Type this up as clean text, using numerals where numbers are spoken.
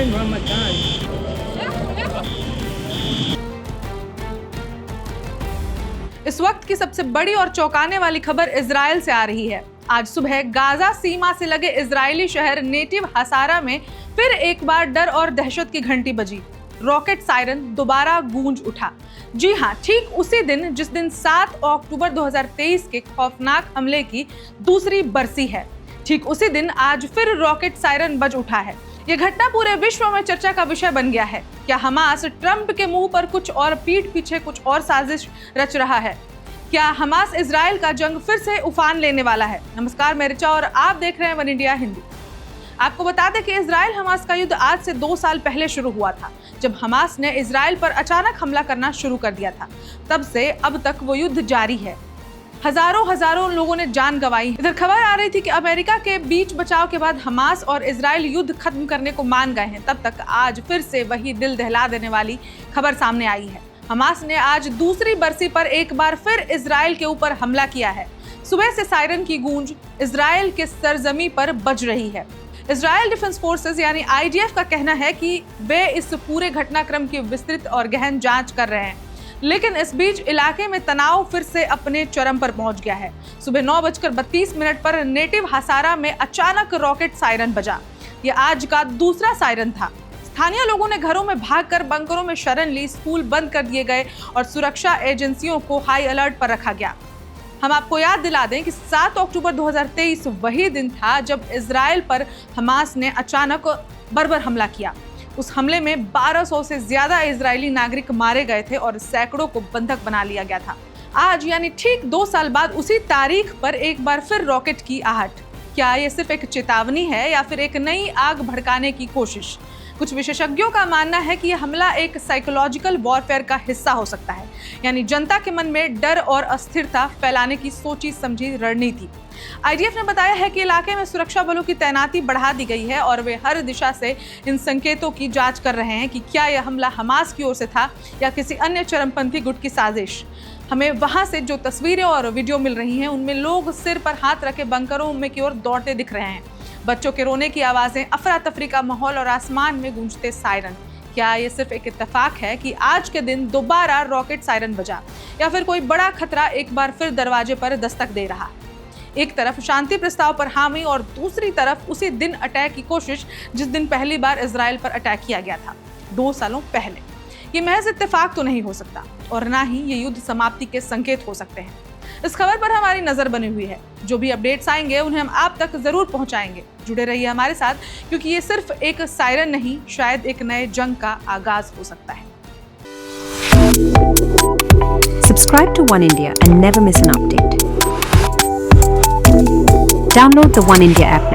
Hussein Mohammed Khan. इस वक्त की सबसे बड़ी और चौंकाने वाली खबर इजराइल से आ रही है। आज सुबह गाजा सीमा से लगे इजरायली शहर नेटिव हसारा में फिर एक बार डर और दहशत की घंटी बजी। रॉकेट सायरन दोबारा गूंज उठा। जी हां, ठीक उसी दिन जिस दिन 7 अक्टूबर 2023 के खौफनाक हमले की दूसरी बरसी है, ठीक उसी दिन आज फिर रॉकेट सायरन बज उठा है। ये घटना पूरे विश्व में चर्चा का विषय बन गया है। क्या हमास ट्रंप के मुंह पर कुछ और पीठ पीछे कुछ और साजिश रच रहा है? क्या हमास इजराइल का जंग फिर से उफान लेने वाला है? नमस्कार, मैं ऋचा और आप देख रहे हैं वन इंडिया हिंदी। आपको बता दें कि इजराइल हमास का युद्ध आज से 2 साल पहले शुरू हुआ था, जब हमास ने इजराइल पर अचानक हमला करना शुरू कर दिया था। तब से अब तक वो युद्ध जारी है। हजारों लोगों ने जान गंवाई। इधर खबर आ रही थी कि अमेरिका के बीच बचाव के बाद हमास और इजराइल युद्ध खत्म करने को मान गए हैं। तब तक आज फिर से वही दिल दहला देने वाली खबर सामने आई है। हमास ने आज दूसरी बरसी पर एक बार फिर इजराइल के ऊपर हमला किया है। सुबह से सायरन की गूंज इजराइल के सरजमी पर बज रही है। इजराइल डिफेंस फोर्सेस यानी IDF का कहना है कि वे इस पूरे घटनाक्रम की विस्तृत और गहन जांच कर रहे हैं। लेकिन इस बीच इलाके में तनाव फिर से अपने चरम पर पहुंच गया है। सुबह 9:32 पर नेटिव हसारा में अचानक रॉकेट सायरन बजा। यह आज का दूसरा सायरन था। स्थानीय लोगों ने घरों में भागकर बंकरों में शरण ली, स्कूल बंद कर दिए गए और सुरक्षा एजेंसियों को हाई अलर्ट पर रखा गया। हम आपको याद दिला दें कि 7 अक्टूबर 2023 वही दिन था जब इजराइल पर हमास ने अचानक बर्बर हमला किया। उस हमले में 1200 से ज्यादा इजरायली नागरिक मारे गए थे और सैकड़ों को बंधक बना लिया गया था। आज यानी ठीक 2 साल बाद उसी तारीख पर एक बार फिर रॉकेट की आहट। क्या ये सिर्फ एक चेतावनी है या फिर एक नई आग भड़काने की कोशिश? कुछ विशेषज्ञों का मानना है कि यह हमला एक साइकोलॉजिकल वॉरफेयर का हिस्सा हो सकता है, यानी जनता के मन में डर और अस्थिरता फैलाने की सोची समझी रणनीति। IDF ने बताया है कि इलाके में सुरक्षा बलों की तैनाती बढ़ा दी गई है और वे हर दिशा से इन संकेतों की जांच कर रहे हैं कि क्या यह हमला हमास की ओर से था या किसी अन्य चरमपंथी गुट की साजिश। हमें वहां से जो तस्वीरें और वीडियो मिल रही हैं, उनमें लोग सिर पर हाथ रखे बंकरों में की ओर दौड़ते दिख रहे हैं। बच्चों के रोने की आवाजें, अफरा तफरी का माहौल और आसमान में गूंजते सायरन। क्या ये सिर्फ एक इत्तेफाक है कि आज के दिन दोबारा रॉकेट सायरन बजा, या फिर कोई बड़ा खतरा एक बार फिर दरवाजे पर दस्तक दे रहा? एक तरफ शांति प्रस्ताव पर हामी और दूसरी तरफ उसी दिन अटैक की कोशिश जिस दिन पहली बार इजराइल पर अटैक किया गया था 2 सालों पहले। ये महज इत्तेफाक तो नहीं हो सकता और ना ही ये युद्ध समाप्ति के संकेत हो सकते हैं। इस खबर पर हमारी नजर बनी हुई है। जो भी अपडेट्स आएंगे उन्हें हम आप तक जरूर पहुंचाएंगे। जुड़े रहिए हमारे साथ, क्योंकि ये सिर्फ एक सायरन नहीं, शायद एक नए जंग का आगाज हो सकता है। Subscribe to One India and never miss an update. Download the One India app